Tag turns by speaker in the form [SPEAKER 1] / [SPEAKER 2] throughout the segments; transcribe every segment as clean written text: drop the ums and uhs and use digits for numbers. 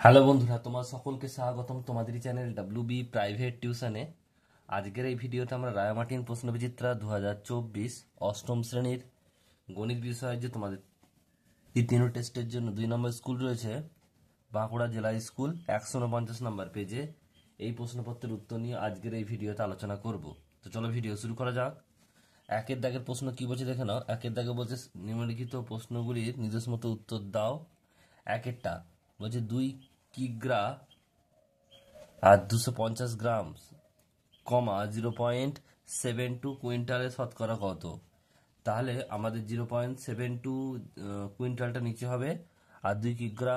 [SPEAKER 1] Hello বন্ধুরা, তোমার সকলকে স্বাগতম তোমাদের চ্যানেল ডাব্লিউবি প্রাইভেট টিউশনে। আজকের এই ভিডিওতে আমরা রায়ামার্টিন প্রশ্নবিচিত্রা 2024 অষ্টম শ্রেণীর গণিত বিষয়ে যে তোমাদের দ্বিতীয় টেস্টের জন্য 2 নম্বর স্কুল রয়েছে বাঁকুড়া জেলা স্কুল 149 নম্বর পেজে এই প্রশ্নপত্রের উত্তর নিয়ে আজকের এই ভিডিওতে আলোচনা করব। তো চলো ভিডিও শুরু করা যাক। একের দাগের প্রশ্ন কি বলছে দেখে নাও। একের দাগে বলছে নিম্নলিখিত প্রশ্নগুলির নিজস্ব মতো উত্তর দাও। একেরটা বলছে 2 কিগ্রা আর 250 গ্রাম, 0.72 কুইন্টালের শতকরা কত? তাহলে আমাদের 0.72 কুইন্টালটা নিচে হবে, আর 2 কিগ্রা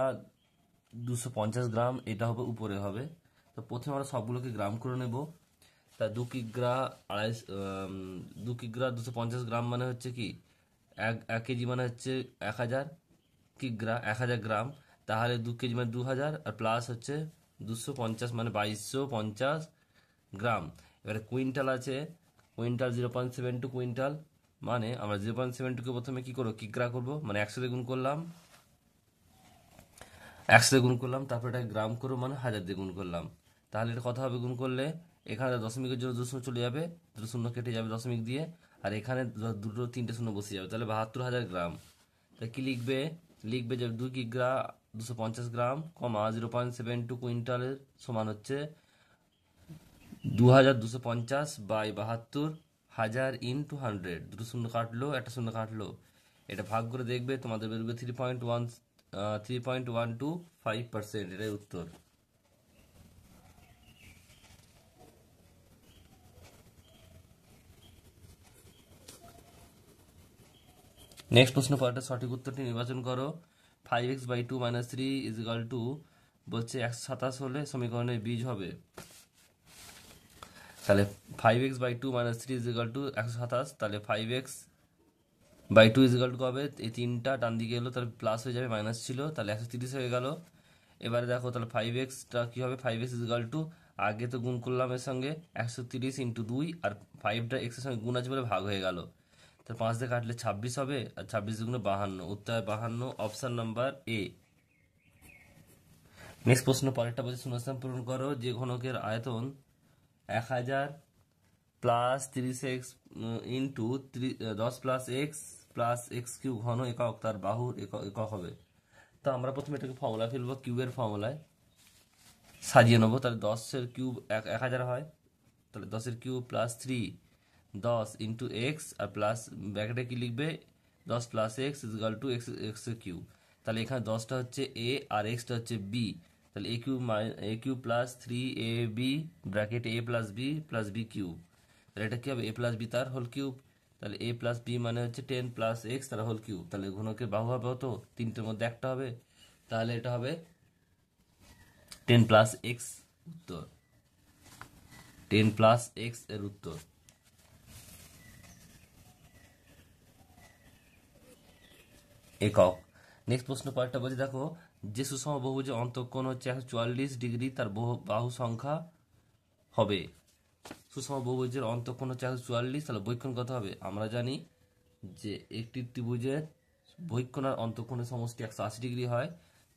[SPEAKER 1] 250 গ্রাম এটা হবে উপরে হবে। তো প্রথমে আমরা সবগুলোকে গ্রাম করে নেব। তা 2 কিগ্রা 250 গ্রাম মানে হচ্ছে কি, এক কেজি মানে হচ্ছে 1000 কিগ্রা, 1000 গ্রাম। তাহলে 2 কেজি মানে 2000, আর প্লাস হচ্ছে 250 মানে 2250 গ্রাম। এবারে কুইন্টাল আছে, কুইন্টাল 0.72 কুইন্টাল, মানে আমরা 0.72কে প্রথমে কি করবো, কিগ্রা করবো, মানে 100 দিয়ে গুণ করলাম, 100 দিয়ে গুণ করলাম, তারপর এটা গ্রাম করবো মানে 1000 দিয়ে গুণ করলাম। তাহলে এটা কত হবে গুণ করলে? এখানে দশমিকের জন্য 2 শূন্য চলে যাবে, 2 শূন্য কেটে যাবে দশমিক দিয়ে, আর এখানে দুটো তিনটে শূন্য বসে যাবে, তাহলে 72,000 গ্রাম। তাই কি লিখবে? লিখবে যে 2 কিগ্রা 250 গ্রাম, 0.72 কুইন্টালের সমান হচ্ছে 2250 বাই 72,000 ইন্টু 100। দুটো শূন্য কাটলো, একটা শূন্য কাটলো, এটা ভাগ করে দেখবে তোমাদের বেরোবে 3.125%। এটাই উত্তর। নেক্সট প্রশ্ন, পরেরটা সঠিক উত্তরটি নির্বাচন করো। 5x/2 - 3 বলছে 127 হলে সমীকরণের বীজ হবে। তাহলে 5x/2 - 3 = 127, তাহলে 5x/2 হবে, এই তিনটা ডান দিকে এলো, তাহলে প্লাস হয়ে যাবে, মাইনাস ছিল, তাহলে 130 হয়ে গেল। এবারে দেখো তাহলে 5xটা কি হবে, 5x আগে তো গুণ করলাম এর সঙ্গে 130 × 2, আর 5টা x এর সঙ্গে গুণ আছে বলে ভাগ হয়ে গেল, তাহলে 5 দিয়ে কাটলে 26 হবে, আর 26 × 2 = 52। উত্তর 52, অপশন নাম্বার এ। নেক্সট প্রশ্ন, পরেরটা বলছে শূন্যস্থান পূরণ করো। যে ঘনকের আয়তন 1000 plus 30x into 10 + x + x³ ঘন একক, তার বাহুর একক হবে। তো আমরা প্রথমে এটাকে ফর্মুলা ফেলবো, কিউবের ফর্মুলায় সাজিয়ে নেবো। তাহলে 10 এর কিউব 1000 হয়, তাহলে 10 এর কিউব প্লাস 3, 10 ইন্টু এক্স, আর প্লাস ব্র্যাকেটে কি লিখবে, 10 + x = x এর কিউব। তাহলে এখানে 10টা হচ্ছে এ আর এক্সটা হচ্ছে বি, তাহলে A cube plus 3ab bracket a plus B cube. তাহলে এটা কি হবে, a প্লাস বি তার হোল কিউব। তাহলে a প্লাস বি মানে হচ্ছে 10 + x তার হোল কিউব। তাহলে ঘনকের বাহু হবে হতো, তিনটের মধ্যে একটা হবে, তাহলে এটা হবে 10 + x। উত্তর 10 + x এর উত্তর। একক। নেক্সট প্রশ্ন, পরেরটা বলছে দেখো, যে সুষম বহুভুজের অন্তঃকোণ হচ্ছে 144 ডিগ্রি, তার বাহু সংখ্যা হবে। সুষম বহুভুজের অন্তঃকোণ হচ্ছে 144, তাহলে বহিঃকোণ কত হবে? আমরা জানি যে একটি ত্রিভুজের বহিঃকোণ আর অন্তঃকোণের সমষ্টি 180 ডিগ্রি হয়।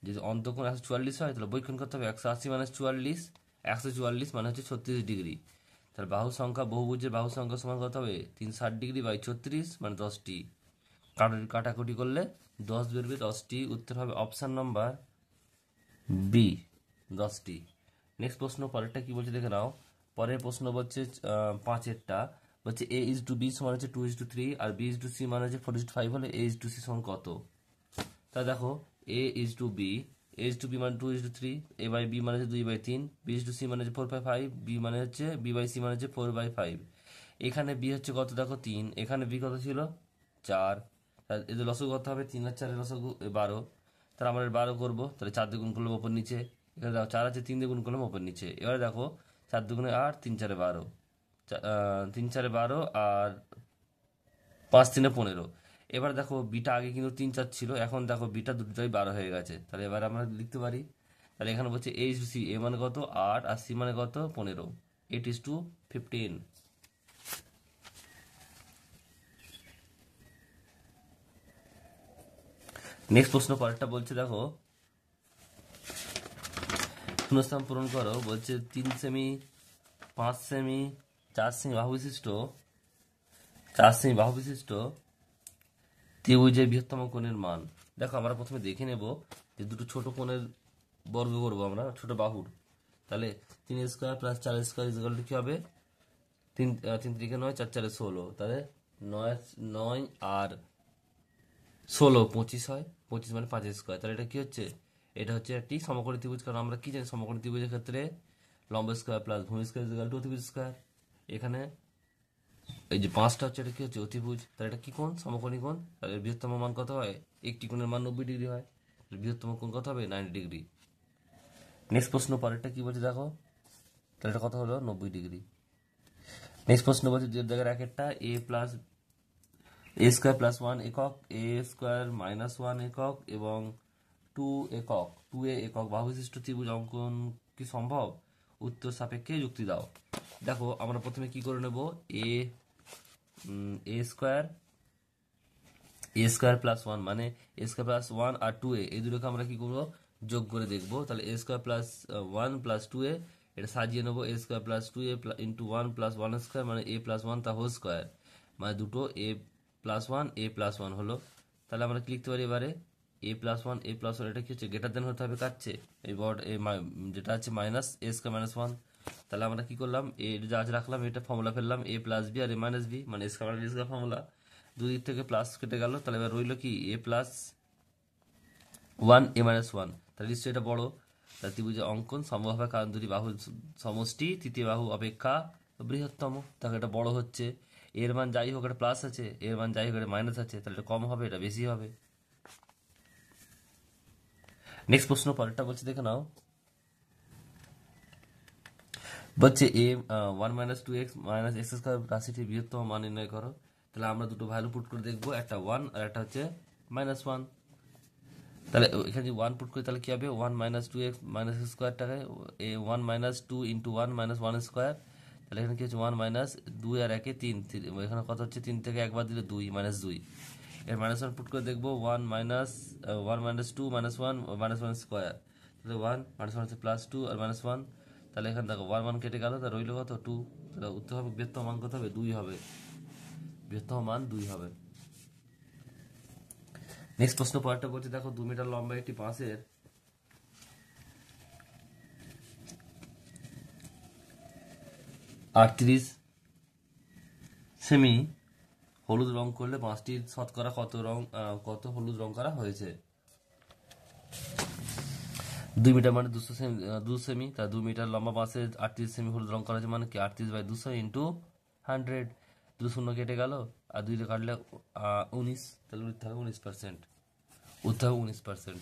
[SPEAKER 1] যদি অন্তঃকোণ 144 হয়, তাহলে বহিঃকোণ কত হবে? 180 - 44, 144 মানে হচ্ছে 36 ডিগ্রি। তাহলে বাহু সংখ্যা, বহুভুজের বাহু সংখ্যা সমান কত হবে? 360 ডিগ্রি/36 মানে 10টি। কাটাকুটি করলে 10 বেরবে, 10টি। উত্তর হবে অপশান নাম্বার বি, 10টি। নেক্সট প্রশ্ন, পরেরটা কি বলছে দেখে নাও। পরের প্রশ্ন বলছে 5এরটা বলছে a/b সমান হচ্ছে 2:3, আর b/c মানে হচ্ছে 4:5 হলে a/c সমান কত? তা দেখো, a/b, a/b মানে 2:3, a/b মানে হচ্ছে 2/3, b/c মানে হচ্ছে 4/5, b মানে হচ্ছে b/c মানে হচ্ছে 4/5। এখানে b হচ্ছে কত দেখো 3, এখানে b কত ছিল 4, তাহলে এদের লসাগু কত হবে? 3 আর 4 এর লসাগু 12। তাহলে আমরা 12 করবো, তাহলে 4 দিয়ে গুণ করলাম ওপর নিচে, এখানে দেখো 4 আছে, 3 দিয়ে গুণ করলাম ওপর নিচে। এবারে দেখো 4 দুগুণে 8, 3 4 12, 3 4 12, আর 5 3 15। এবার দেখো বিটা আগে কিন্তু 3 4 ছিল, এখন দেখো বিটা দুটোই 12 হয়ে গেছে। তাহলে এবার আমরা লিখতে পারি, তাহলে এখানে বলছে a/c, a মানে কত 8, আর c মানে কত 15, 8:15। নেক্সট প্রশ্ন, পরেরটা বলছে দেখো, শূন্যস্থান পূরণ করো। বলছে 3 সেমি, 5 সেমি, 4 সেমি বাহু বিশিষ্ট ত্রিভুজের বৃহত্তম কোণের মান। দেখো আমরা প্রথমে দেখে নেব যে দুটো ছোট কোণের বর্গ করবো আমরা, ছোট বাহুর। তাহলে 3 square plus 4 square equal to কি হবে? 3 3 9, 4 4 16। তাহলে 9 9 আর 16 25 হয়। 25 মানে 5 স্কোয়ার। তাহলে এটা কি হচ্ছে? এটা হচ্ছে একটি সমকোণী ত্রিভুজ। কারণ আমরা কি জানি সমকোণী ত্রিভুজের ক্ষেত্রে লম্ব স্কোয়ার প্লাস ভূমি স্কোয়ার ইকুয়াল টু অতিভুজ স্কোয়ার। এখানে এই যে 5টা হচ্ছে, এটা কি হচ্ছে? অতিভুজ। তাহলে এটা কি কোণ? সমকোণী কোণ। তাহলে এর বৃহত্তম মান কত হয়? একটি কোণের মান 90 ডিগ্রি হয়। বৃহত্তম কোণ কত হবে? 90 ডিগ্রি। নেক্সট প্রশ্ন পরেরটা কি বলছে দেখো। তাহলে এটা কত হলো? 90 ডিগ্রি। নেক্সট প্রশ্ন বলছে যে জায়গায় একটা এ স্কোয়ার প্লাস 1 একক, এ স্কোয়ার মাইনাস 1 একক এবং 2 একক বাহু বিশিষ্ট ত্রিভুজ অঙ্কন কি সম্ভব? উত্তর সাপেক্ষে যুক্তি দাও। দেখো আমরা প্রথমে কি করে নেব, এ স্কোয়ার প্লাস 1 মানে A square plus 1 R 2a এই দুটোকে আমরা কি করবো? যোগ করে দেখবো। তাহলে এ স্কোয়ার প্লাস 1 প্লাস 2a, এটা সাজিয়ে নেবো। A square plus 2a into 1 plus 1 square মানে এ প্লাস 1 তা হোল স্কোয়ার, মানে দুটো এ প্লাস 1 হলো। তাহলে আমরা কি লিখতে পারি এবারে? এ প্লাস 1 এটা কি হচ্ছে? গ্রেটার দেন হতে হবে কাটছে এই যেটা আছে মাইনাস এ স্কোয়ার মাইনাস 1। তাহলে আমরা কি করলাম? এ যা আছে রাখলাম, এটা ফর্মুলা ফেললাম এ প্লাস বি আর এ মাইনাস বি, মানে A square minus B square formula. দুই দিক থেকে প্লাস কেটে গেল। তাহলে এবার রইল কি? এ প্লাস 1 এ মাইনাস 1। তাহলে নিশ্চয়ই এটা বড়। তাহলে ত্রিভুজের অঙ্কন সম্ভব হবে কারণ দুটি বাহুর সমষ্টি তৃতীয় বাহু অপেক্ষা বৃহত্তম। তাহলে এটা বড় হচ্ছে। এর মান যাই হোক, এটা প্লাস আছে, এর মান যাই হোক, এটা মাইনাস আছে। তাহলে এটা কম হবে, এটা বেশি হবে। নেক্সট প্রশ্ন পরেরটা বলছে, দেখে নাও। বলছে এ 1 minus 2x minus x square রাশিটির বৃহত্তম মান নির্ণয় করো। তাহলে আমরা দুটো ভ্যালু পুট করে দেখবো, একটা 1 আর একটা হচ্ছে -1। তাহলে এখানে যদি 1 পুট করি তাহলে কি হবে? 1 মাইনাস 2x মাইনাস এক্স স্কোয়ারটাকে 1 মাইনাস 2 ইন্টু 1 মাইনাস 1 স্কোয়ার। তাহলে এখানে কি হচ্ছে? 1 মাইনাস 2 আর 1 3, এখানে কত হচ্ছে? 3 থেকে একবার দিলে 2 মাইনাস 2। এর -1 পুট করে দেখবো। 1 মাইনাস 2 মাইনাস 1 মাইনাস 1 স্কোয়ার। তাহলে 1 মাইনাস 1 হচ্ছে প্লাস 2 আর মাইনাস 1। তাহলে এখানে দেখো 1 1 কেটে গেল, তা রইল কত? 2। তাহলে উত্তর হবে, বৃহত্তম মান কত হবে? 2 হবে। বৃহত্তম মান 2 হবে। নেক্সট প্রশ্ন পরেরটা বলছে দেখো, 2 মিটার লম্বা একটি বাঁশের 38 সেমি হলুদ রং করলে বাঁশটির শতকরা কত হলুদ রং করা হয়েছে? 2 মিটার মানে 200 সেমি। তা 2 মিটার লম্বা বাঁশে 38 সেমি হলুদ রং করা হয়েছে, মানে কি 38/200 ইন্টু 100। 2 শূন্য কেটে গেল আর 2 দিয়ে কাটলে 19। তাহলে উত্তর হবে 19%। উত্তর হবে 19%।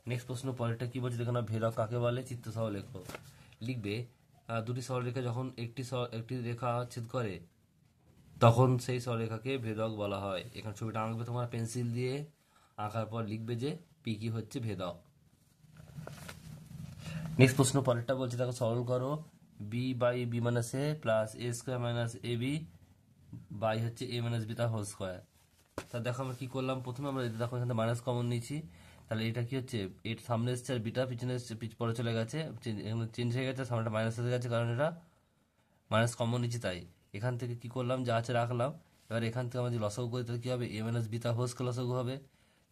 [SPEAKER 1] নেক্সট প্রশ্ন পরেরটা কি বলছে, দেখো না। ভেদক কাকে বলে? চিত্র সহ লেখো। লিখবে দুটি সরলরেখা যখন একটি রেখা ছেদ করে তখন সেই সরলরেখাকে ভেদক বলা হয়। এখানে ছবিটা আঁকবে তোমার পেন্সিল দিয়ে। আঁকার পর লিখবে যে পি কি হচ্ছে ভেদক। নেক্সট প্রশ্ন পরেরটা বলছে দেখো, সরল করো। B by B minus A plus A square minus A B by হচ্ছে এ মাইনাস বি তার হোল স্কোয়ার। তা দেখো আমরা কি করলাম, প্রথমে আমরা দেখো এখানে মাইনাস কমন নিয়েছি। তাহলে এটা কি হচ্ছে? এর সামনে এসছে আর বিটা পিছনে এসছে, পরে চলে গেছে, এখানে চেঞ্জ হয়ে গেছে, সামনেটা মাইনাস হয়ে গেছে কারণ এটা মাইনাস কমন নিচ্ছি। তাই এখান থেকে কি করলাম, যা আছে রাখলাম। এবার এখান থেকে আমরা যদি লসাগু করি তাহলে কি হবে? এ মাইনাস বি তার হোল স্কোয়ার লসাগু হবে।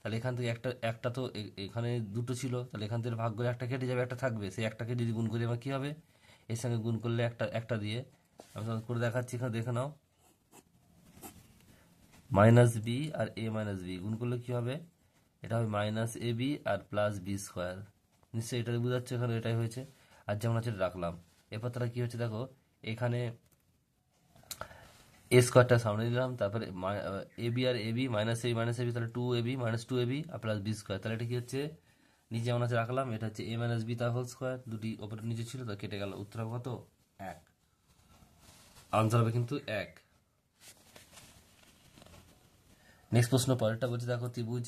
[SPEAKER 1] তাহলে এখান থেকে একটা তো এখানে দুটো ছিল, তাহলে এখান থেকে ভাগ করে একটা কেটে যাবে, একটা থাকবে। সেই একটাকে যদি গুণ করি আমার কি হবে? এর সঙ্গে গুণ করলে একটা দিয়ে আমি করে দেখাচ্ছি, এখানে দেখে নাও। মাইনাস বি আর এ মাইনাস বি গুণ করলে কি হবে? এটা হবে minus A B R plus B square. নিশ্চয়ই এটা বোঝাচ্ছে, এখানে এটাই হয়েছে। আর যেমন আছে রাখলাম। এরপর তারা কি হচ্ছে দেখো, এখানে এ স্কোয়ারটা সামনে দিলাম, তারপরে এ বি আর এ বি মাইনাস এ বি, তাহলে 2ab মাইনাস 2ab আর প্লাস বি স্কোয়ার। তাহলে এটা কি হচ্ছে? নিচে যেমন আছে রাখলাম, এটা হচ্ছে এ মাইনাস বি তার হোল স্কোয়ার। দুটি ওপরে নিচে ছিল, তা কেটে গেল। উত্তর হবে কত? 1। আনসার হবে কিন্তু 1। নেক্সট প্রশ্ন পরেরটা বলছে দেখো, ত্রিভুজ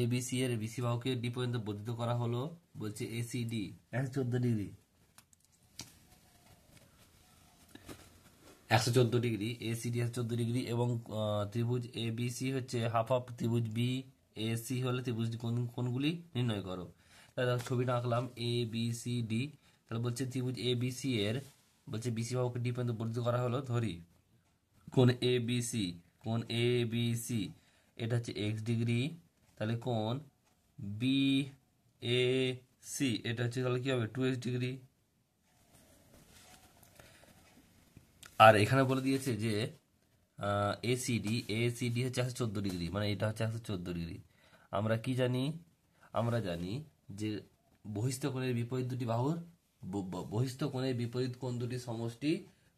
[SPEAKER 1] এ বি সি এর বিসি বাহুকে ডি পর্যন্ত বর্ধিত করা হলো। বলছে ACD 114 degree, 114 degree, ACD 114 degree এবং ত্রিভুজ এ বি সি হচ্ছে হাফ অফ ত্রিভুজ বি এ সি হলে ত্রিভুজ কোনগুলি নির্ণয় করো। তাহলে ছবিটা আঁকলাম এ বি সি ডি। তাহলে বলছে ত্রিভুজ এ বি সি এর, বলছে বিসি বাহুকে ডি পর্যন্ত বর্ধিত করা হলো। ধরি কোণ এ বি সি, কোণ এ বি সি এটা হচ্ছে এক্স ডিগ্রি। তাহলে কোণ বি এ সি এটা হচ্ছে, তাহলে কি হবে 2x ডিগ্রি। আর এখানে বলে দিয়েছে যে এসিডি, এসিডি হচ্ছে 114 ডিগ্রি, মানে এটা হচ্ছে 114 ডিগ্রি। আমরা কি জানি? আমরা জানি যে বহিস্থ কোণের বিপরীত দুটি বাহুর বহিস্থ কোণের বিপরীত কোণ দুটি সমষ্টি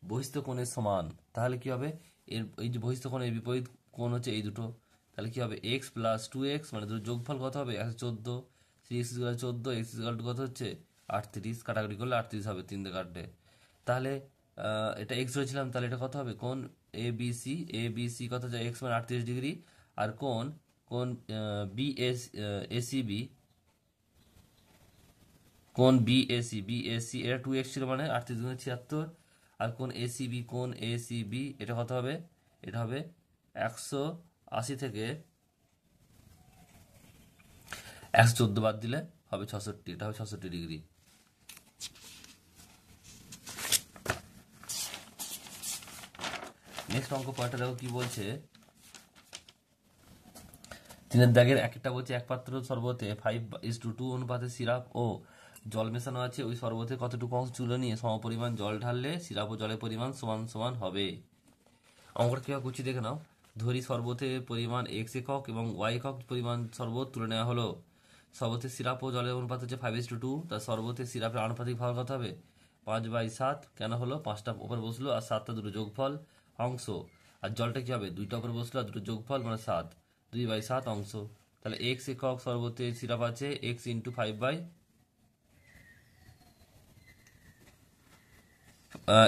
[SPEAKER 1] বহিস্থ কোণের সমান। তাহলে কি হবে? এই যে বহিস্থ কোণের বিপরীত কোণ হচ্ছে এই দুটো। তাহলে কি হবে? এক্স প্লাস 2x, মানে দুটো যোগফল কত হবে? 114। 3x = 14, x কত হচ্ছে 38, কাটাকাটি করলে 38 হবে, 3 দিয়ে কাটলে। তাহলে এটা এক্স ধরেছিলাম, তাহলে এটা কত হবে? কোণ A B C, A B C কত হচ্ছে? এক্স মানে 38 ডিগ্রি। আর কোণ কোণ বি এস এসিবি, কোণ বিএসি, বিএসি এটা 2x ছিল, মানে 38×76। আর কোণ এসিবি, কোণ এসিবি এটা কত হবে? এটা হবে 180 থেকে 114 বাদ দিলে হবে 66, এটা হবে 66 ডিগ্রি। নেক্সট অঙ্ক পয়েন্টটা দেখো কি বলছে। 3 দাগের একটা বলছে এক পাত্র শরবতে 5:2 অনুপাতে সিরাপ ও জল মেশানো আছে, ওই শরবতে কতটুকু অংশ চুলো নিয়ে সমপরিমাণ জল ঢাললে সিরাপ ও জলের পরিমাণ সমান সমান হবে। অঙ্কটা কীভাবে করছি দেখে নাও। ধরি শরবতের পরিমাণ x একক এবং y একক পরিমাণ শরবত তুলে নেওয়া হলো। শরবতের সিরাপ ও জলের অনুপাত হচ্ছে 5:2, তার শরবতের সিরাপের আনুপাতিক ভাগ কত হবে? 5/7। কেন হলো? 5টা উপরে বসলো আর 7টা দুটো যোগফল অংশ। আর জলটা কি হবে? 2টা উপরে বসলো আর দুটো যোগফল, মানে 7, 2/7 অংশ। তাহলে x একক শরবতের সিরাপ আছে x × 5/,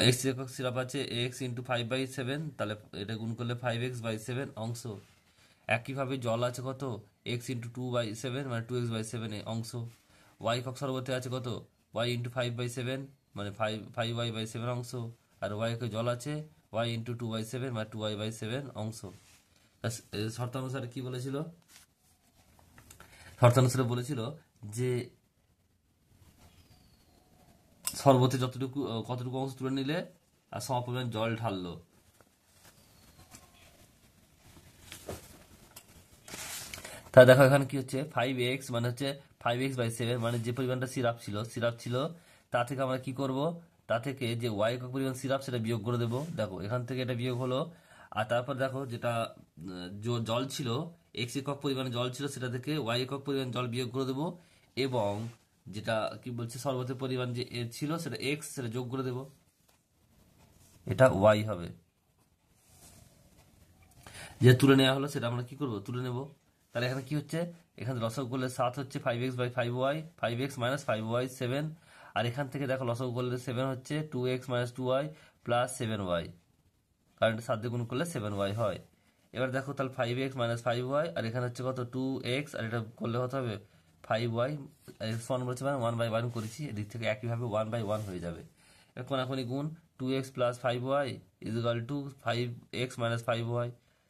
[SPEAKER 1] এক্স একক সিরাপ আছে x × 5/7, তাহলে এটা গুণ করলে 5x/7 অংশ। একইভাবে জল আছে কত? x × 2/7, মানে 2x/7 অংশ। y একক শরবতে আছে কত? y × 5/7, মানে 5y/7 অংশ। আর y একক জল আছে y × 2/7, মানে 2y/7 অংশ। শর্তানুসারে কি বলেছিল? শর্তানুসারে বলেছিল যে শরবতে যতটুকু কতটুকু অংশ তুলে নিলে আর সমপরিমাণ জল ঢাললো। তা দেখো এখানে কি হচ্ছে, 5x মানে হচ্ছে 5x/7, মানে যে পরিমাণটা সিরাপ ছিল তা থেকে আমরা কি করব? তা থেকে যে y একক পরিমাণ সিরাপ সেটা বিয়োগ করে দেবো। দেখো এখান থেকে এটা বিয়োগ হলো। আর তারপর দেখো যেটা জল ছিল, x একক পরিমাণে জল ছিল, সেটা থেকে y একক পরিমাণ জল বিয়োগ করে দেবো। এবং যেটা কি বলছে শরবতের পরিমাণ যে ছিল সেটা x, সেটা যোগ করে দেবো, এটা y হবে। যে তুলে নেওয়া হলো সেটা আমরা কি করব? তুলে নেব। তাহলে এখানে কি হচ্ছে? এখানে লসাগু করলে 7 হচ্ছে 5x/5y, 5x - 5y 7। আর এখান থেকে দেখো লসাগু করলে 7 হচ্ছে 2x - 2y প্লাস 7y, কারণ 7 দিয়ে গুণ করলে 7y হয়। এবার দেখো তাহলে 5x - 5y, আর এখানে হচ্ছে কত? 2x, আর এটা করলে কত হবে? 5y। সমান বলছে মানে 1/1 করেছি, এদিক থেকে একইভাবে 1/1 হয়ে যাবে। এবার কোনাকুনি গুণ 2x + 5y = 5x - 5y।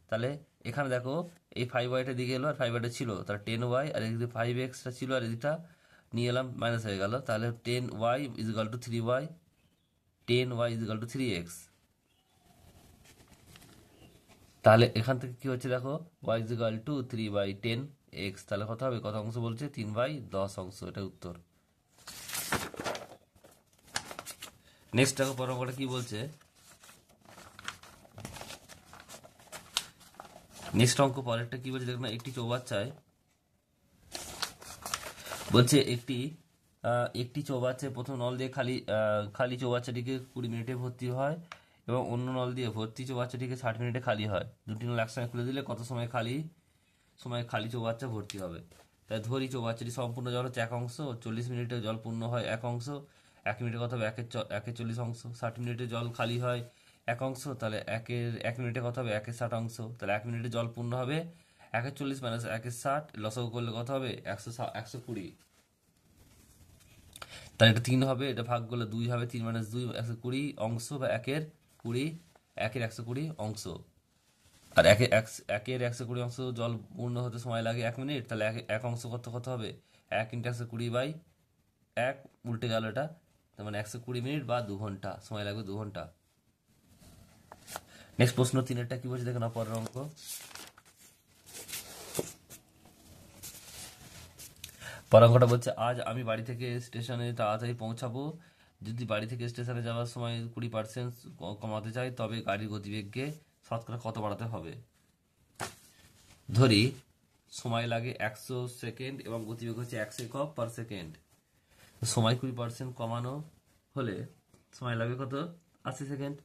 [SPEAKER 1] তাহলে এখানে দেখো এই 5yটা দিকে এলো আর 5yটা ছিল, তাহলে 10y, আর এদিকে 5xটা ছিল আর এদিকটা নিয়ে এলাম, মাইনাস হয়ে গেল। তাহলে 10y = 3y, 10y = 3x। তাহলে এখান থেকে কি হচ্ছে দেখো, y = 3/10x, তাহলে কত হবে? কত অংশ বলছে? 3/10 অংশ, এটা উত্তর। নেক্সট দেখো পরের অঙ্কটা কি বলছে। নেক্সট অঙ্ক পরেরটা কি বলছে দেখো না। একটি চৌবাচ্চায় বলছে একটি চৌবাচ্চায় প্রথম নল দিয়ে খালি চৌবাচ্চাটিকে 20 মিনিটে ভর্তি হয় এবং অন্য নল দিয়ে ভর্তি চৌবাচ্চাটিকে 60 মিনিটে খালি হয়। দুটি নল একসঙ্গে খুলে দিলে কত সময় খালি চৌবাচ্চা ভর্তি হবে? তাই ধরি চৌবাচ্চাটি সম্পূর্ণ জল হচ্ছে 1 অংশ, 40 মিনিটে জল পূর্ণ হয় 1 অংশ, 1 মিনিটে কত হবে? 1/40 অংশ। 60 মিনিটে জল খালি হয় 1 অংশ, তাহলে 1 মিনিটে কত হবে? 1/60 অংশ। তাহলে 1 মিনিটে জল পূর্ণ হবে 1/40 - 1/60, লসাগু করলে কত হবে? 120। তাহলে এটা 3 হবে, এটা ভাগ করলে 2 হবে, 3 - 2 120 অংশ, বা 1/20, 1/120 অংশ। আর একের 120 অংশ জল পূর্ণ হতে সময় লাগে 1 মিনিট, তাহলে এক অংশ কত হবে, 1 × 120/1, উল্টে গেল এটা, তার মানে 120 মিনিট বা 2 ঘন্টা সময় লাগবে, 2 ঘন্টা। নেক্সট প্রশ্ন 3-এরটা কি বলছে দেখো না, পরের অঙ্ক। পরের অঙ্কটা বলছে, আজ আমি বাড়ি থেকে স্টেশনে তাড়াতাড়ি পৌঁছাবো। যদি বাড়ি থেকে স্টেশনে যাওয়ার সময় 20% কমাতে চাই, তবে গাড়ির গতিবেগকে শতকরা কত বাড়াতে হবে। ধরি সময় লাগে 100 সেকেন্ড এবং গতিবেগ হচ্ছে 100 একক/সেকেন্ড। সময় 20% কমানো হলে সময় লাগবে কত, 80 সেকেন্ড।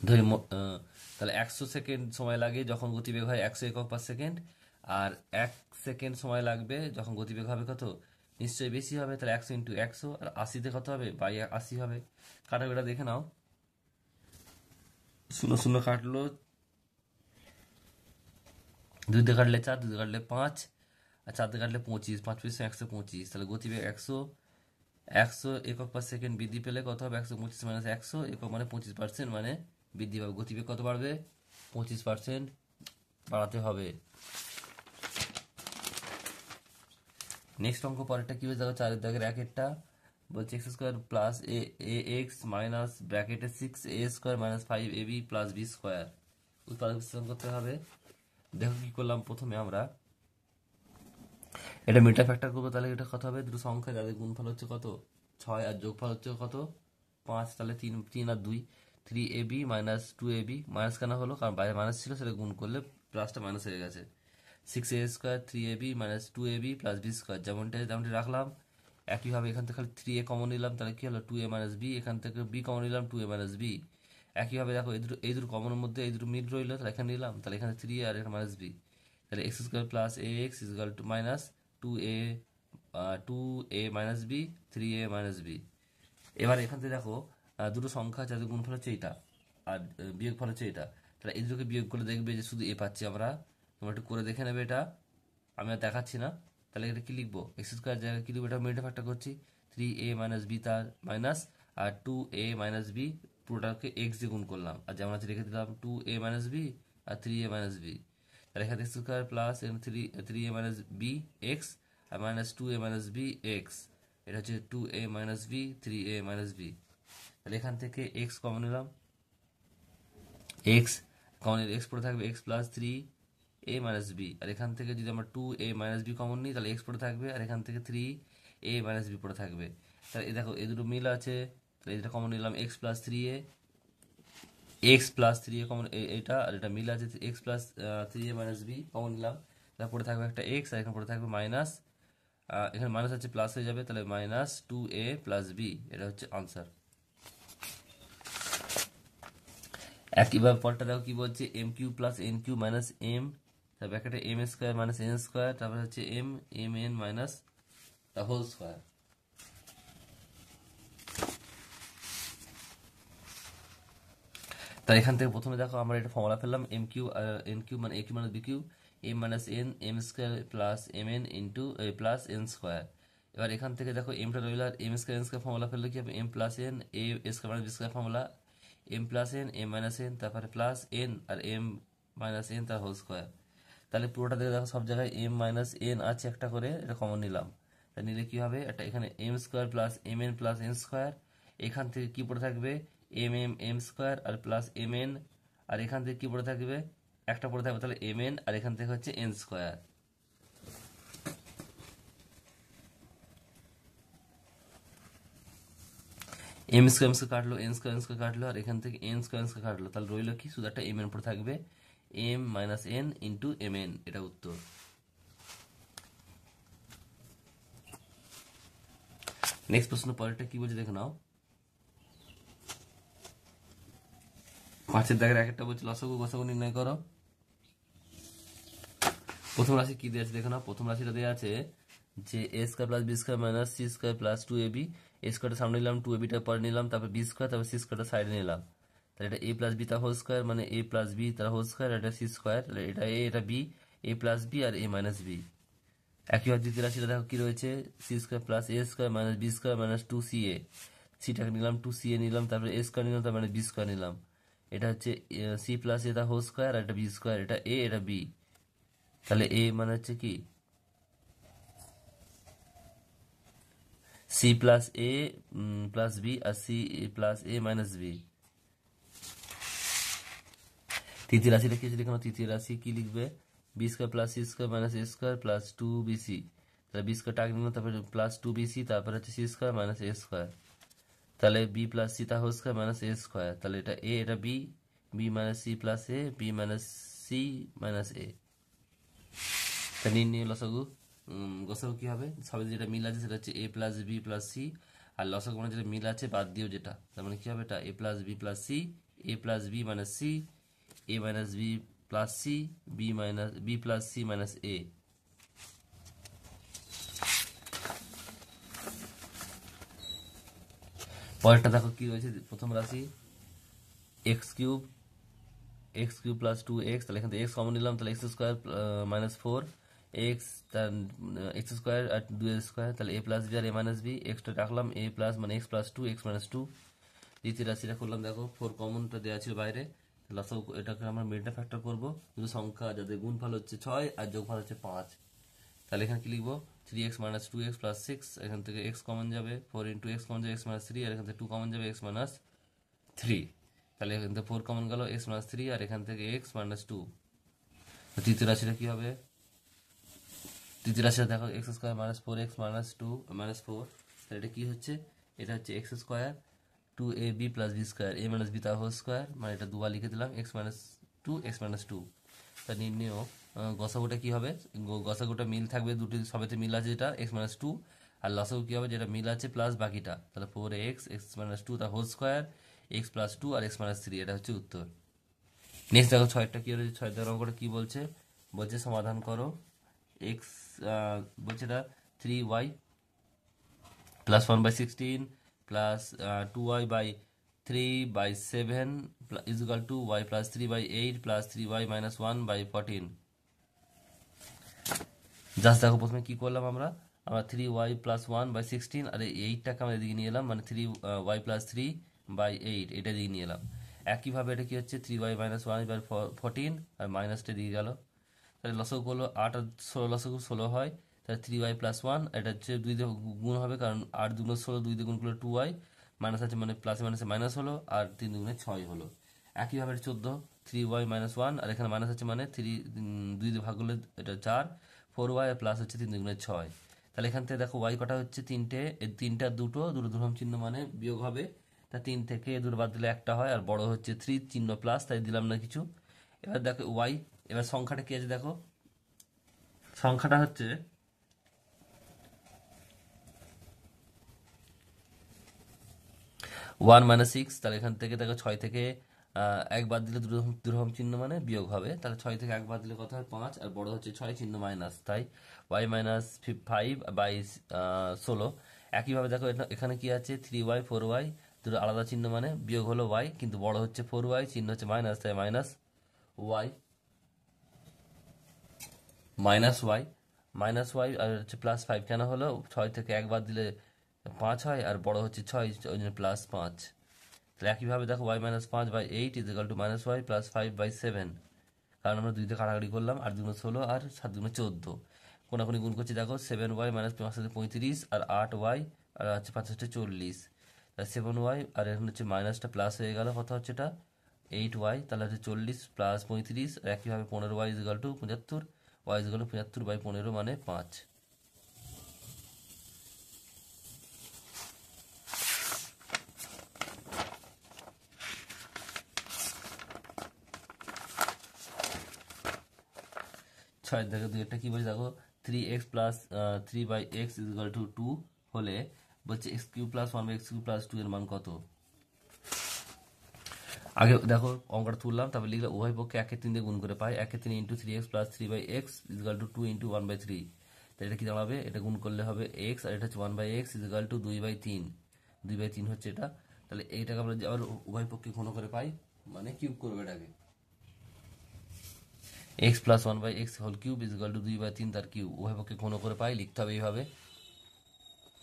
[SPEAKER 1] ধরি তাহলে 100 সেকেন্ড সময় লাগে যখন গতিবেগ হয় 100 একক/সেকেন্ড, আর 1 সেকেন্ড সময় লাগবে যখন গতিবেগ হবে কত, নিশ্চয়ই বেশি হবে, তাহলে 100 × 100, আর 80তে কত হবে, 80 হবে। কাটাকুটা দেখে নাও, 0 0 কাটলো, 2 দিয়ে কাটলে 4, 2 দিয়ে কাটলে 5, আর 4 দিয়ে কাটলে 25, 5 × 125, তাহলে গতিবেগ 100 একক/সেকেন্ড বৃদ্ধি পেলে কত হবে, 125 - 100 একক মানে 25% মানে বৃদ্ধি পাবে, গতিবেগ কত বাড়বে, 25% বাড়াতে হবে। নেক্সট অঙ্ক পরেরটা কি হয়েছে দেখো, 4-এর দাগের 1-এরটা বলছে x² + ax - ব্র্যাকেটে 6a² - 5ab + b², উৎপাদক বিশ্লেষণ করতে হবে। দেখো কি করলাম, প্রথমে আমরা এটা মিটার ফ্যাক্টর করবো, তাহলে এটা কত হবে, দুটো সংখ্যা যাদের গুণফল হচ্ছে কত 6 আর যোগফল হচ্ছে কত 5, তাহলে 3 আর 2 3ab - 2ab, মাইনাস কেন হলো, কারণ বাইরে মাইনাস ছিল, সেটা গুণ করলে প্লাসটা মাইনাস হয়ে গেছে। 6a² 3ab - 2ab + b², যেমনটি রাখলাম। একইভাবে এখান থেকে খালি 3a কমন নিলাম, তাহলে কি হলো 2a - b, এখান থেকে b কমন নিলাম 2a - b। একইভাবে দেখো এই দুটো কমনের মধ্যে এই দুটো মিল রইলো, তাহলে এখানে নিলাম, তাহলে এখানে 3a আর এখানে -b, তাহলে x² + ax = minus 2a 2a - b 3a - b। এবার এখান থেকে দেখো দুটো সংখ্যা আছে, যাদের গুণফল হচ্ছে এইটা আর বিয়োগফল হচ্ছে এটা, তাহলে এই দুটোকে বিয়োগ করে দেখবে যে শুধু এ পাচ্ছি আমরা। তোমরা একটু করে দেখে নেবে এটা, আমি আর দেখাচ্ছি না। তাহলে এটা কি লিখবো, x² জায়গায় কি লিখবো, এটা মিডল ফ্যাক্টর করছি, 3a - b তার মাইনাস, আর 2a - b পুরোটাকে x দিয়ে গুণ করলাম, আর যেমন আছে রেখে দিলাম 2a - b আর 3a - b। তাহলে এখানে x² plus 3a - b x আর মাইনাস 2a - b x, এটা হচ্ছে 2a - b 3a - b। তাহলে এখান থেকে x কমন নিলাম, x কমন x পড়ে থাকবে x প্লাস 3a - b, আর এখান থেকে যদি আমরা 2a - b কমন নিই, তাহলে x পড়ে থাকবে, আর এখান থেকে 3a - b পড়ে থাকবে। তাহলে এই দেখো এই দুটো মিল আছে, তাহলে এটা কমন নিলাম x প্লাস 3a কমন, এটা আর এটা মিল আছে, x plus 3a - b common নিলাম, তাহলে পড়ে থাকবে একটা x, আর এখানে পড়ে থাকবে মাইনাস, এখানে মাইনাস আছে প্লাস হয়ে যাবে, তাহলে -2a + b, এটা হচ্ছে আনসার। একইভাবে পরটা দেখো কি বলছে, m³ + n³ - m, তার ব্র্যাকেটে m² - n², তারপরে হচ্ছে mn - the whole square। তাই এখান থেকে প্রথমে দেখো আমরা এটা ফর্মুলা ফেললাম, m³ n³ মানে a³ - b³ m - n m² + mn plus n²। এবার এখান থেকে দেখো mটা রইল, আর m² n² ফর্মুলা ফেললে কি হবে, m + n a² - b² formula, m + n m - n তারপরে প্লাস n আর m - n তার হোল স্কোয়ার। তাহলে পুরোটা দেখে দেখো সব জায়গায় m - n আছে একটা করে, এটা কমন নিলাম, তা নিলে কি হবে, একটা এখানে m² + mn + n², এখান থেকে কি পড়ে থাকবে m² আর প্লাস mn, আর এখান থেকে কি পড়ে থাকবে, একটা পড়ে থাকবে, তাহলে mn, আর এখান থেকে হচ্ছে n²। m² কাটলো, n² কাটলো, আর এখান থেকে n² কাটলো, তাহলে রইলো কি, শুধু একটা mn পড়ে থাকবে, m - n × mn, এটা উত্তর। নেক্সট প্রশ্ন পরেরটা কি বলছে দেখে নাও, 5-এর দাগের 1-একটা বলছে লসাগু গসাগু নির্ণয় করো। প্রথম রাশি কি দেওয়া আছে দেখে নাও, প্রথম রাশিটা দেওয়া আছে যে a² + b² - c² + 2ab, a² সামনে নিলাম, 2ab পরে নিলাম, তারপর b², তারপর c² সাইডে নিলাম, তাহলে এটা a + b তার হোল স্কোয়ার, মানে a + b তার হোল স্কোয়ার, এটা c², এটা a, এটা b, a + b আর a - b। একইভাবে দ্বিতীয় রাশিটা দেখো কি রয়েছে, C square plus A square minus B square minus 2ca, সিটাকে নিলাম 2ca নিলাম, তারপরে এ স্কোয়ার নিলাম, তারপরে বি স্কোয়ার নিলাম। এটা হচ্ছে সি প্লাস এটা হোল স্কোয়ার, আর এটা বি স্কোয়ার, এটা এ এটা বি। তাহলে এ মানে হচ্ছে কি C plus A plus B, আর C plus A minus B. তৃতীয় রাশিটা কি আছে দেখো, তৃতীয় রাশি কি লিখবে, B square plus C square minus A square plus 2bc। তাহলে বি স্কোয়ার টাক নিলাম, তারপরে প্লাস 2bc, তারপরে হচ্ছে C square minus A square. তাহলে বি প্লাস সি তা whole square minus A square. তাহলে এটা এ এটা B, B minus C plus A, B minus C minus A. তা নির্ণয় লসাগু। গসাগু কি হবে, সবে যেটা মিল আছে সেটা হচ্ছে A plus B plus C, আর লসাগু মানে যেটা মিল আছে বাদ দিও যেটা, তার মানে কি হবে, এটা A plus B plus C, A plus B minus C, A minus B plus C, B minus B plus C minus A. পরেরটা দেখো কি রয়েছে, প্রথম রাশি এক্স কিউব প্লাস 2x, তাহলে এখান থেকে এক্স কমন নিলাম, তাহলে এক্স স্কোয়ার মাইনাস 4x, তার এক্স স্কোয়ার আর 2 স্কোয়ার, তাহলে এ প্লাস বি আর এ মাইনাস বি, এক্সটা রাখলাম এ প্লাস মানে এক্স প্লাস 2 এক্স মাইনাস 2। দ্বিতীয় রাশিটা করলাম, দেখো 4 কমনটা দেওয়া ছিল বাইরে, লসাগু এটাকে আমরা মিডটা ফ্যাক্টর করবো, দুটো সংখ্যা যাদের গুণফল হচ্ছে 6 আর যোগফল হচ্ছে 5। তাহলে এখানে কি লিখবো, 3x মাইনাস 2x প্লাস 6, এখান থেকে x কমন যাবে, 4 ইন্টু এক্স কমন যাবে x মাইনাস 3, আর এখান থেকে 2 কমন যাবে x মাইনাস 3। তাহলে এখান থেকে 4 কমন গেল x মাইনাস 3, আর এখান থেকে x মাইনাস 2। তৃতীয় রাশিটা কি হবে, তৃতীয় রাশিটা দেখো x square minus 4x minus 2 minus 4। তাহলে এটা কি হচ্ছে, এটা হচ্ছে x square 2ab plus B square A minus B তার হোল স্কোয়ার, মানে এটা দুবার লিখে দিলাম x মাইনাস 2 x মাইনাস 2। তা নির্ণয় গসাগুটা কি হবে, গসাগুটা মিল থাকবে, দুটি সবেতে মিল আছে যেটা x মাইনাস 2, আর লসাগু কি হবে, যেটা মিল আছে প্লাস বাকিটা, তাহলে 4x x মাইনাস 2 তার হোল স্কোয়ার, x প্লাস 2 আর x মাইনাস 3। এটা হচ্ছে উত্তর। নেক্সট দেখো ছয়টা কি রয়েছে, ছয় দেখো অঙ্কটা কি বলছে, বলছে সমাধান করো এক্স, বলছে এটা 3y plus 1/16 plus 2y by 3/7 is equal to y plus 3/8 plus 3y minus 1/14। Just দেখো প্রথমে কি করলাম আমরা, 3y প্লাস 1/16 আর এই 8টাকে আমরা এদিকে নিয়ে এলাম, মানে 3y প্লাস 3/8 এটা দিকে নিয়ে এলাম। একইভাবে এটা কি হচ্ছে 3y মাইনাস 1/14, আর মাইনাসটা দিয়ে গেল। তাহলে লসাগু করলো 8 আর 16, লসাগু 16 হয়, তাহলে 3y প্লাস 1, এটা হচ্ছে 2 দিয়ে গুণ হবে, কারণ 8 2 16, 2 দিয়ে গুণ করলে 2y, মাইনাস আছে মানে প্লাসে মাইনাসে মাইনাস হলো, আর 3 2 6 হলো। একইভাবে 14 3y মাইনাস 1, আর এখানে মাইনাস আছে মানে 3 2 দিয়ে ভাগ করলে এটা 4, 4y আর প্লাস হচ্ছে 3 2 6। তাহলে এখান থেকে দেখো y কটা হচ্ছে তিনটে, এই তিনটা দুটো দুটো দূরম চিহ্ন মানে বিয়োগ হবে, তা 3 থেকে দুটো বাদ দিলে একটা হয়, আর বড় হচ্ছে 3 চিহ্ন প্লাস, তাই দিলাম না কিছু। এবার দেখো y, এবার সংখ্যাটা কি আছে দেখো, সংখ্যাটা হচ্ছে 1 মাইনাস 6। তাহলে এখান থেকে দেখো 6 থেকে 1 বাদ দিলে দুরকম চিহ্ন মানে বিয়োগ হবে, তাহলে 6 থেকে 1 বাদ দিলে কত হয় 5, আর বড় হচ্ছে 6 চিহ্ন মাইনাস, তাই y মাইনাস 5/16। একইভাবে দেখো এখানে কি আছে 3y 4y, দুটো আলাদা চিহ্ন মানে বিয়োগ হলো y, কিন্তু বড় হচ্ছে 4y, চিহ্ন হচ্ছে মাইনাস, তাই minus y minus Y minus Y, আর হচ্ছে প্লাস 5 কেন হলো, 6 থেকে 1 বাদ দিলে 5 হয়, আর বড় হচ্ছে 6, ওই জন্য প্লাস 5। তাহলে একইভাবে দেখো y minus 5/8 is equal to minus Y plus 5/7, কারণ আমরা 2 দিয়ে কাটাকাটি করলাম, 8 2 16 আর 7 2 14, কোনাকুনি গুণ করছি দেখো 7y মাইনাস 5 35, আর 8y আর হচ্ছে 5 40, তাহলে 7y, আর এখন হচ্ছে মাইনাসটা প্লাস হয়ে গেল, কত হচ্ছে এটা 8y, তাহলে হচ্ছে 40 প্লাস 35, আর একইভাবে 15y is equal two 75, y is equal two 75/15 মানে 5। ছয় থেকে 2 একটা কি বলছে দেখো, 3x plus 3/x is equal two 2 হলে বলছে x cube plus 1/x cube plus 2 এর মান কত। আগে দেখো অঙ্কটা তুললাম, তারপর লিখলাম উভয় পক্ষে 1/3 দিয়ে গুণ করে পাই, 1/3 into 3x plus 3/x is equal two 2 into 1/3। তাহলে এটা কি দাঁড়াবে, এটা গুণ করলে হবে x, আর এটা হচ্ছে 1/x ইজ ইকাল টু 2/3, 2/3 হচ্ছে এটা। তাহলে এইটাকে আমরা আবার উভয় পক্ষে ঘন করে পাই, মানে কিউব করবো এটাকে। X plus one by X whole cube is equal to 2/3 তার কিউব, উভয় পক্ষে ঘন করে পাই, লিখতে হবে এইভাবে।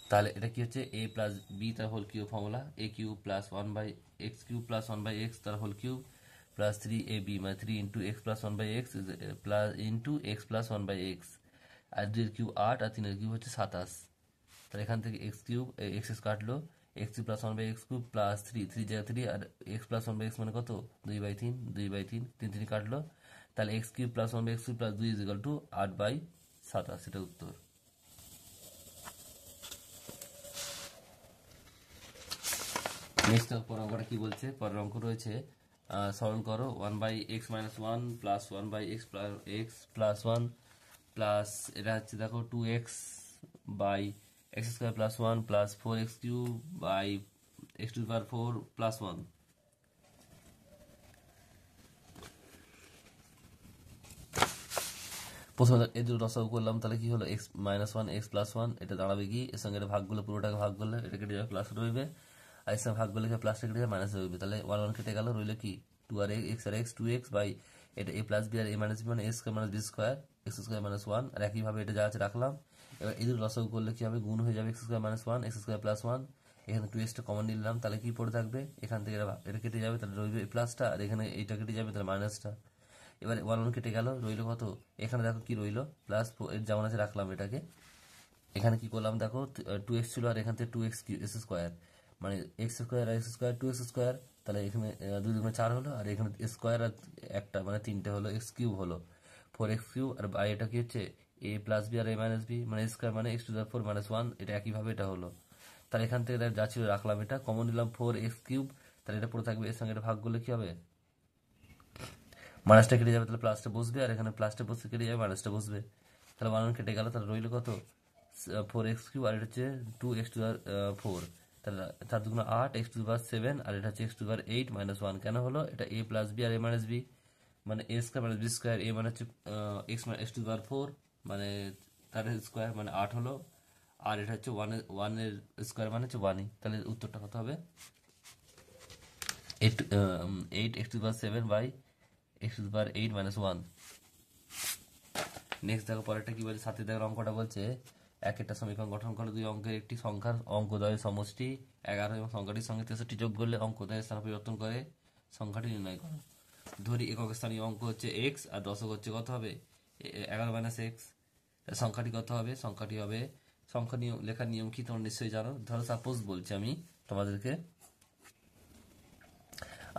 [SPEAKER 1] তাহলে এটা কি হচ্ছে, এ প্লাস বি তার whole cube formula, A cube plus one by x cube plus one by x তার হোল কিউব প্লাস 3ab মানে 3 into x plus one by x plus into x plus one by x, আর 2 এর cube 8 আর 3 এর cube হচ্ছে 27। তাহলে এখান থেকে x cube x কাটলো, x cube plus one by x cube plus 3 জায়গা 3 আর x plus one by x মানে কত 2/3, 2/3 3 কাটলো। তাহলে x cube plus one by x cube plus 2 is equal to 8/27, সেটা উত্তর। নেক্সট পরের অঙ্কটা কি বলছে, পরের অঙ্ক রয়েছে সরল করো 1/x-1 প্লাস 1/x+1 প্লাস এটা হচ্ছে দেখো 2x/x² plus 1 plus 4x³ plus 1। প্রথমে এই দুটো রসাগু করলাম, তাহলে কি হলো x-1 x+1, এটা দাঁড়াবে কি, এর সঙ্গে এটা ভাগ করলে, পুরোটাকে ভাগ করলে এটা কেটে যাবে, প্লাস রইবে, আর এর সঙ্গে ভাগ করলে প্লাস কেটে যাবে, মাইনাস রইবে। তাহলে 1 কেটে গেল, রইল কি 2 আর x আর x 2x বাই এটা a প্লাস b আর a মাইনাস b মানে a square minus b square x² minus 1, আর একইভাবে এটা যা আছে রাখলাম। এবার এই দুটো রসাগু করলে কি হবে, গুণ হয়ে যাবে x² মাইনাস 1 x² প্লাস 1, এখানে 2x কমন নিলাম, তাহলে কি পড়ে থাকবে, এখান থেকে এটা কেটে যাবে, তাহলে রইবে প্লাসটা, আর এখানে এইটা কেটে যাবে, তাহলে মাইনাসটা। এবার 1 কেটে গেল, রইল কত, এখানে দেখো কি রইল, প্লাস যেমন আছে রাখলাম এটাকে। এখানে কি করলাম দেখো, 2x ছিল আর এখান থেকে 2x স্কোয়ার, মানে x স্কোয়ার আর x স্কোয়ার 2x স্কোয়ার, তাহলে এখানে 2 2 4 হলো, আর এখানে স্কোয়ার আর একটা মানে 3টে হলো, x কিউব হলো 4x3, আর বাই এটা কি হচ্ছে a প্লাস বি আর a মাইনাস বি মানে স্কোয়ার মানে x⁴ মাইনাস 1, এটা একইভাবে এটা হলো। তাহলে এখান থেকে যা ছিল রাখলাম, এটা কমন নিলাম 4x3, তাহলে এটা পড়ে থাকবে, এর সঙ্গে এটা ভাগ করলে কি হবে, মাইনাসটা কেটে যাবে, তাহলে প্লাসটা বসবে, আর এখানে প্লাসটা বসে কেটে যাবে, মাইনাসটা বসবে, তাহলে 1 কেটে গেল, তাহলে রইল কত 4x3, আর এটা হচ্ছে 2x⁴, তাহলে 4 2 8 x⁴, আর এটা হচ্ছে x⁴ মাইনাস 1, কেন হলো, এটা a প্লাস বি আর a মাইনাস বি মানে a square minus B square, a মানে হচ্ছে x⁴ মানে তার স্কোয়ার মানে 8 হলো, আর এটা হচ্ছে 1 এর স্কোয়ার মানে হচ্ছে 1ই, তাহলে উত্তরটা কত হবে 8x⁴ by x⁴ minus 1। Next দেখো পরেরটা কি বলছে, সাথে দেখো অঙ্কটা বলছে একটা সমীকরণ গঠন করে দুই অঙ্কের একটি সংখ্যার অঙ্কদ্বয়ের সমষ্টি 11 এবং সংখ্যাটির সঙ্গে 63 যোগ করলে অঙ্কদ্বয়ের স্থান পরিবর্তন করে সংখ্যাটি নির্ণয় করো। ধরি একক স্থানীয় অঙ্ক হচ্ছে x আর দশক হচ্ছে কত হবে 11 মাইনাস x, সংখ্যাটি কত হবে, সংখ্যাটি হবে, সংখ্যা নিয়ম লেখার নিয়ম কি তোমরা নিশ্চয়ই জানো। ধরো সাপোজ বলছি আমি তোমাদেরকে,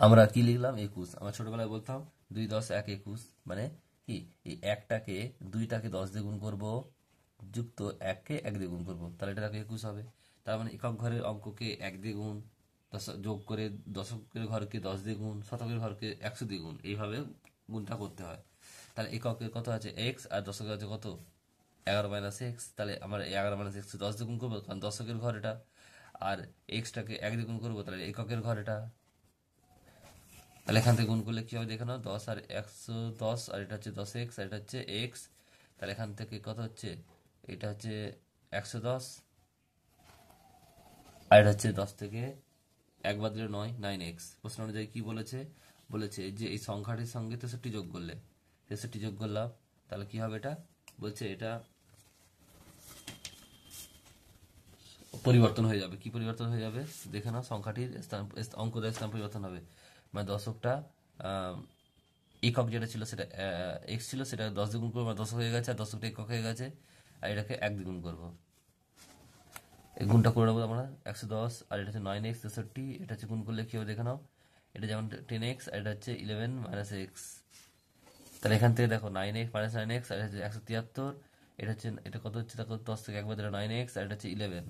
[SPEAKER 1] আমরা কি লিখলাম 21, আমরা ছোটবেলায় বলতাম 2 10 1 21, মানে কি এই একটাকে 2টাকে 10 দিয়ে গুণ করবো, যুক্ত 1কে 1 দিয়ে গুণ করবো, তাহলে এটা দেখো 21 হবে। তার মানে একক ঘরের অঙ্ককে 1 দিয়ে গুণ, যোগ করে দশকের ঘরকে 10 দিয়ে গুণ, শতকের ঘরকে 100 দিয়ে গুণ, এইভাবে গুণটা করতে হয়। তাহলে এককের কত আছে x আর দশকের আছে কত 11 মাইনাস x, তাহলে আমরা 11 মাইনাস x 10 দিয়ে গুণ করবো, কারণ দশকের ঘর এটা, আর এক্সটাকে 1 দিয়ে গুণ করবো, তাহলে এককের ঘর এটা। তাহলে এখান থেকে গুণ করলে কি হবে দেখে নাও, 10 আর 110, আর এটা হচ্ছে 10x আর এটা হচ্ছে x, তাহলে এখান থেকে কত হচ্ছে, এটা হচ্ছে 110, আর এটা হচ্ছে 10 থেকে 1 বাদ দিলে 9 9x। প্রশ্ন অনুযায়ী কি বলেছে, বলেছে যে এই সংখ্যাটির সঙ্গে 63 যোগ করলে, 63 যোগ করলাম, তাহলে কি হবে, এটা বলছে এটা পরিবর্তন হয়ে যাবে। কি পরিবর্তন হয়ে যাবে দেখে নাও, সংখ্যাটির স্থান অঙ্কদ্বয়ের স্থান পরিবর্তন হবে, মানে দশকটা একক যেটা ছিল সেটা এক্স ছিল, সেটা 10 দ্বিগুণ করবো, দশক হয়ে গেছে, আর দশকটা একক হয়ে গেছে, আর এটাকে 1 দ্বিগুণ করবো, এই গুণটা করে নেবো আমরা 110, আর এটা হচ্ছে 9x 63, এটা হচ্ছে গুণ করলে কি হবে দেখে নাও, এটা যেমন 10x আর এটা হচ্ছে 11 মাইনাস এক্স, তাহলে এখান থেকে দেখো 9x মাইনাস 9x আর এটা হচ্ছে 173, এটা হচ্ছে এটা কত হচ্ছে দেখো 10 থেকে 1 বাদ দিলে 9x আর এটা হচ্ছে 11,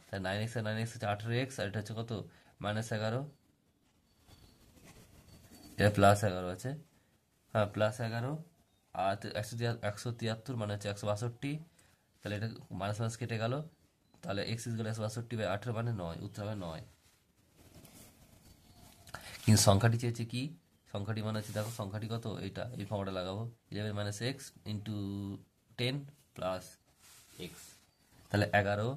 [SPEAKER 1] তাহলে 9x আর 9x হচ্ছে 18x, আর এটা হচ্ছে কত -11, এটা +11 আছে, হ্যাঁ +11, আর 173 মানে হচ্ছে 162, তাহলে এটা মাইনাস মাইনাস কেটে গেল, তাহলে x ইজ 162/18 মানে 9, উত্তর হবে 9। কিন্তু সংখ্যাটি চেয়েছে কি, সংখ্যাটি মানে হচ্ছে দেখো সংখ্যাটি কত, এইটা এই ফর্মটা লাগাবো 11 minus x into 10 plus x, তাহলে 11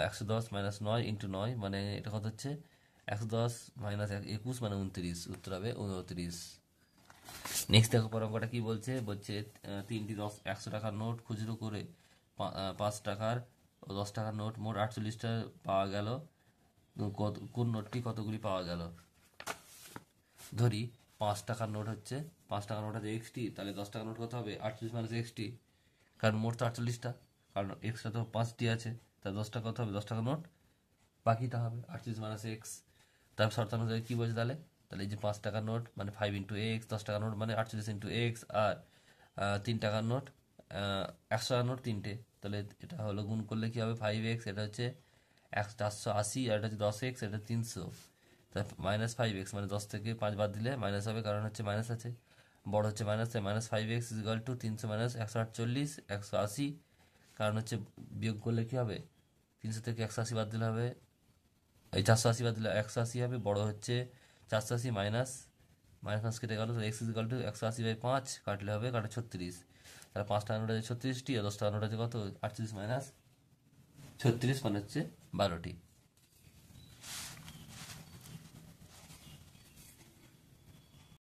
[SPEAKER 1] 110 মাইনাস 9 ইন্টু 9 মানে এটা কত হচ্ছে 110 মাইনাস 21 মানে 29, উত্তর হবে 29। নেক্সট দেখো পর অঙ্কটা কি বলছে, তিনটি 100 টাকার নোট খুচরো করে 5 টাকার ও 10 টাকার নোট মোট 48টা পাওয়া গেল। কোন নোটটি কতগুলি পাওয়া গেল? ধরি 5 টাকার নোট হচ্ছে, 5 টাকার নোট আছে এক্সটি, তাহলে 10 টাকার নোট কত হবে? 48 মাইনাস এক্সটি, কারণ মোট তো 48টা, কারণ এক্সট্রা তো 5টি আছে, তাই 10টা কত হবে? 10 টাকার নোট বাকিটা হবে 48 মাইনাস এক্স। তারপর শর্ত অনুযায়ী কী বলছে তাহলে? তাহলে এই যে 5 টাকার নোট মানে 5 × x, 10 টাকার নোট মানে 48 × x, আর 3 টাকার নোট 100 টাকার নোট তিনটে, তাহলে এটা হলো গুণ করলে কি হবে? 5x, এটা হচ্ছে 480, আর এটা হচ্ছে 10x, এটা 300, তাই -5x, মানে 10 থেকে 5 বাদ দিলে মাইনাস হবে, কারণ হচ্ছে মাইনাস আছে, বড় হচ্ছে মাইনাস, তাই -5x = 300 - 148, 180, কারণ হচ্ছে বিয়োগ করলে কি হবে? 300 থেকে 180 বাদ দিলে হবে, এই 480 বাদ দিলে 180 হবে, বড় হচ্ছে 480, মাইনাস মাইনাস কেটে গেল, তো x = 180/5 কাটলে হবে, কাটে 36, তাহলে 5 টাকার নোট আছে 36টি, আর 10 টাকার নোট আছে কত? 48 - 36 মানে হচ্ছে 12টি।